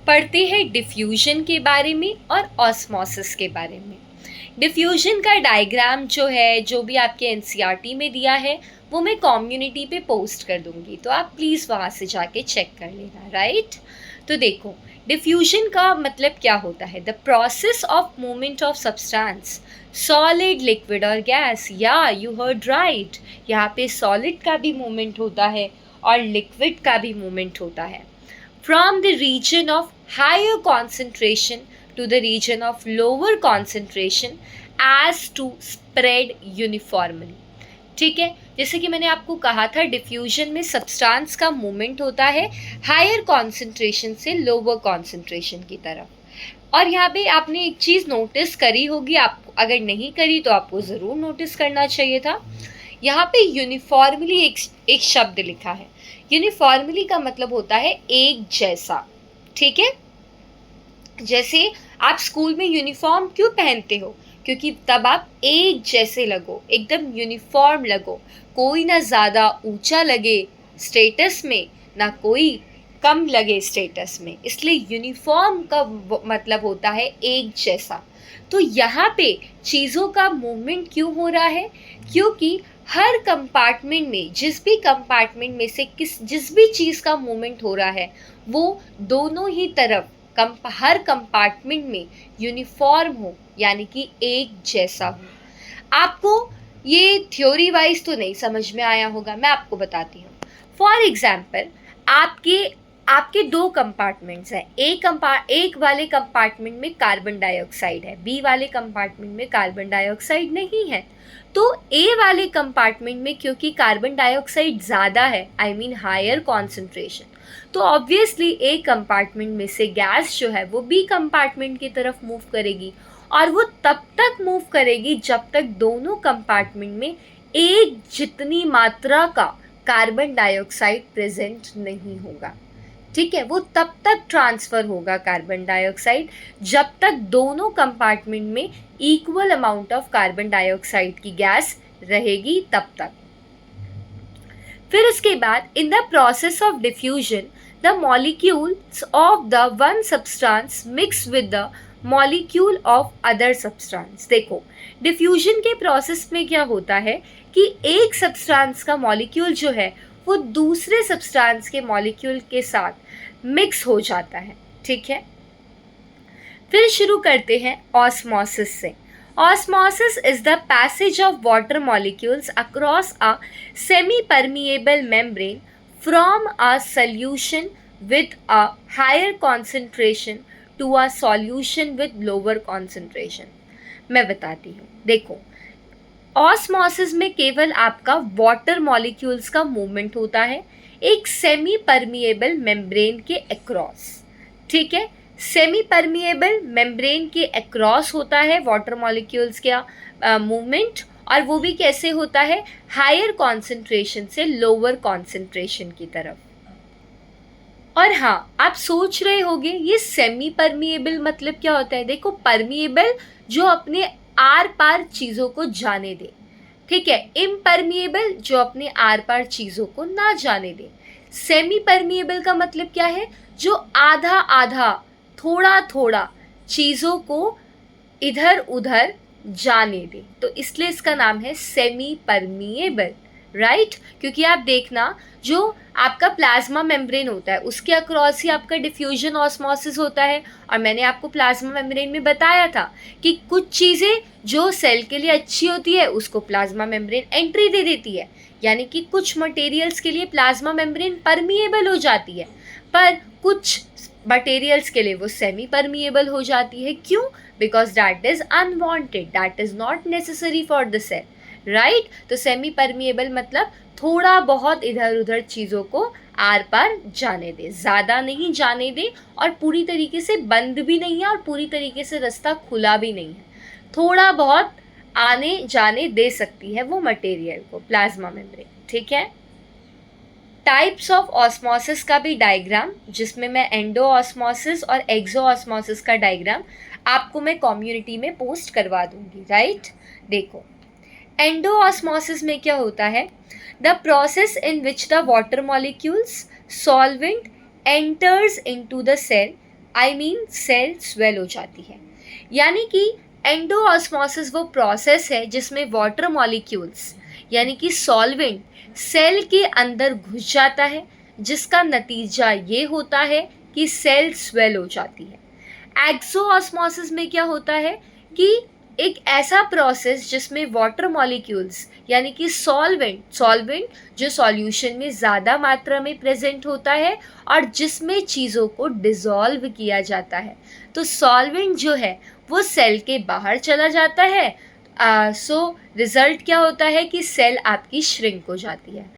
पढ़ते हैं डिफ्यूजन के बारे में और ऑस्मोसिस के बारे में। डिफ्यूजन का डायग्राम जो है, जो भी आपके एनसीईआरटी में दिया है, वो मैं कम्युनिटी पे पोस्ट कर दूंगी, तो आप प्लीज़ वहाँ से जाके चेक कर लेना, राइट। तो देखो, डिफ्यूजन का मतलब क्या होता है? The process of movement of substance, solid, liquid और गैस। या यू हर्ड राइट, यहाँ पे सॉलिड का भी मूवमेंट होता है और लिक्विड का भी मूवमेंट होता है। From the region of higher concentration to the region of lower concentration as to spread uniformly। ठीक है, जैसे कि मैंने आपको कहा था, डिफ्यूजन में सब्सटेंस का मूवमेंट होता है हायर कॉन्सेंट्रेशन से लोअर कॉन्सेंट्रेशन की तरफ। और यहाँ पे आपने एक चीज़ नोटिस करी होगी, आप अगर नहीं करी तो आपको ज़रूर नोटिस करना चाहिए था। यहाँ पे यूनिफॉर्मली एक शब्द लिखा है। यूनिफॉर्मली का मतलब होता है एक जैसा। ठीक है, जैसे आप स्कूल में यूनिफॉर्म क्यों पहनते हो? क्योंकि तब आप एक जैसे लगो, एकदम यूनिफॉर्म लगो, कोई ना ज़्यादा ऊंचा लगे स्टेटस में, ना कोई कम लगे स्टेटस में, इसलिए यूनिफॉर्म का मतलब होता है एक जैसा। तो यहाँ पे चीज़ों का मूवमेंट क्यों हो रहा है? क्योंकि हर कंपार्टमेंट में, जिस भी कंपार्टमेंट में से जिस भी चीज़ का मूवमेंट हो रहा है, वो दोनों ही तरफ हर कंपार्टमेंट में यूनिफॉर्म हो, यानी कि एक जैसा हो। आपको ये थ्योरी वाइज तो नहीं समझ में आया होगा, मैं आपको बताती हूँ। फॉर एग्जाम्पल, आपके दो कंपार्टमेंट्स हैं। एक वाले कंपार्टमेंट में कार्बन डाइऑक्साइड है, बी वाले कंपार्टमेंट में कार्बन डाइऑक्साइड नहीं है। तो ए वाले कंपार्टमेंट में क्योंकि कार्बन डाइऑक्साइड ज़्यादा है, आई मीन हायर कॉन्सेंट्रेशन, तो ऑब्वियसली ए कंपार्टमेंट में से गैस जो है वो बी कंपार्टमेंट की तरफ मूव करेगी, और वो तब तक मूव करेगी जब तक दोनों कंपार्टमेंट में एक जितनी मात्रा का कार्बन डाइऑक्साइड प्रेजेंट नहीं होगा। ठीक है, वो तब तक ट्रांसफ़र होगा कार्बन डाइऑक्साइड जब तक दोनों कंपार्टमेंट में equal amount of carbon dioxide की गैस रहेगी, तब तक। फिर उसके बाद, in the process of diffusion the molecules of the one substance mix with the molecule of other substance. देखो, डिफ्यूजन के प्रोसेस में क्या होता है कि एक सब्सटेंस का मॉलिक्यूल जो है वो दूसरे सब्सटेंस के मॉलिक्यूल के साथ मिक्स हो जाता है। ठीक है, फिर शुरू करते हैं ऑस्मोसिस से। Osmosis is the passage of water molecules across a semi-permeable membrane from a solution with a higher concentration to a solution with lower concentration। मैं बताती हूँ। देखो, ऑस्मोसिस में केवल आपका वाटर मॉलिक्यूल्स का मूवमेंट होता है एक सेमी परमिएबल मेम्ब्रेन के अक्रॉस। ठीक है, सेमी परमिएबल मेम्ब्रेन के अक्रॉस होता है वाटर मॉलिक्यूल्स का मूवमेंट, और वो भी कैसे होता है? हायर कॉन्सेंट्रेशन से लोअर कॉन्सेंट्रेशन की तरफ। और हाँ, आप सोच रहे होंगे ये सेमी परमिएबल मतलब क्या होता है? देखो, परमिएबल जो अपने आर पार चीज़ों को जाने दे, ठीक है। इम्परमिएबल जो अपने आर पार चीज़ों को ना जाने दे। सेमी परमिएबल का मतलब क्या है? जो आधा आधा, थोड़ा थोड़ा चीज़ों को इधर उधर जाने दे, तो इसलिए इसका नाम है सेमी परमिएबल, राइट। क्योंकि आप देखना, जो आपका प्लाज्मा मेम्ब्रेन होता है उसके अक्रॉस ही आपका डिफ्यूजन ऑस्मोसिस होता है। और मैंने आपको प्लाज्मा मेम्ब्रेन में बताया था कि कुछ चीज़ें जो सेल के लिए अच्छी होती है उसको प्लाज्मा मेम्ब्रेन एंट्री दे देती है, यानी कि कुछ मटेरियल्स के लिए प्लाज्मा मेम्ब्रेन परमिएबल हो जाती है, पर कुछ मटेरियल्स के लिए वो सेमी परमिएबल हो जाती है। क्यों? Because that is unwanted, that is not necessary for the cell, right. तो सेमी परमिएबल मतलब थोड़ा बहुत इधर उधर चीज़ों को आर पार जाने दे, ज़्यादा नहीं जाने दे, और पूरी तरीके से बंद भी नहीं है और पूरी तरीके से रास्ता खुला भी नहीं है, थोड़ा बहुत आने जाने दे सकती है वो मटेरियल को प्लाज्मा मेम्ब्रेन। ठीक है, टाइप्स ऑफ ऑस्मोसिस का भी डायग्राम, जिसमें मैं एंडो ऑस्मोसिस और एक्सो ऑस्मोसिस का डायग्राम आपको मैं कम्युनिटी में पोस्ट करवा दूंगी, राइट। देखो, एंडो ऑस्मोसिस में क्या होता है? The process in which the water molecules solvent enters into the cell I mean cell swell हो जाती है। यानी कि एंडोऑस्मोसिस वो प्रोसेस है जिसमें वाटर मॉलिक्यूल्स यानी कि सॉल्वेंट सेल के अंदर घुस जाता है, जिसका नतीजा ये होता है कि सेल स्वेल हो जाती है। एक्सोऑस्मोसिस में क्या होता है कि एक ऐसा प्रोसेस जिसमें वाटर मॉलिक्यूल्स यानी कि सॉल्वेंट जो सॉल्यूशन में ज़्यादा मात्रा में प्रेजेंट होता है और जिसमें चीज़ों को डिज़ोल्व किया जाता है, तो सॉल्वेंट जो है वो सेल के बाहर चला जाता है। सो रिज़ल्ट क्या होता है कि सेल आपकी श्रिंक हो जाती है।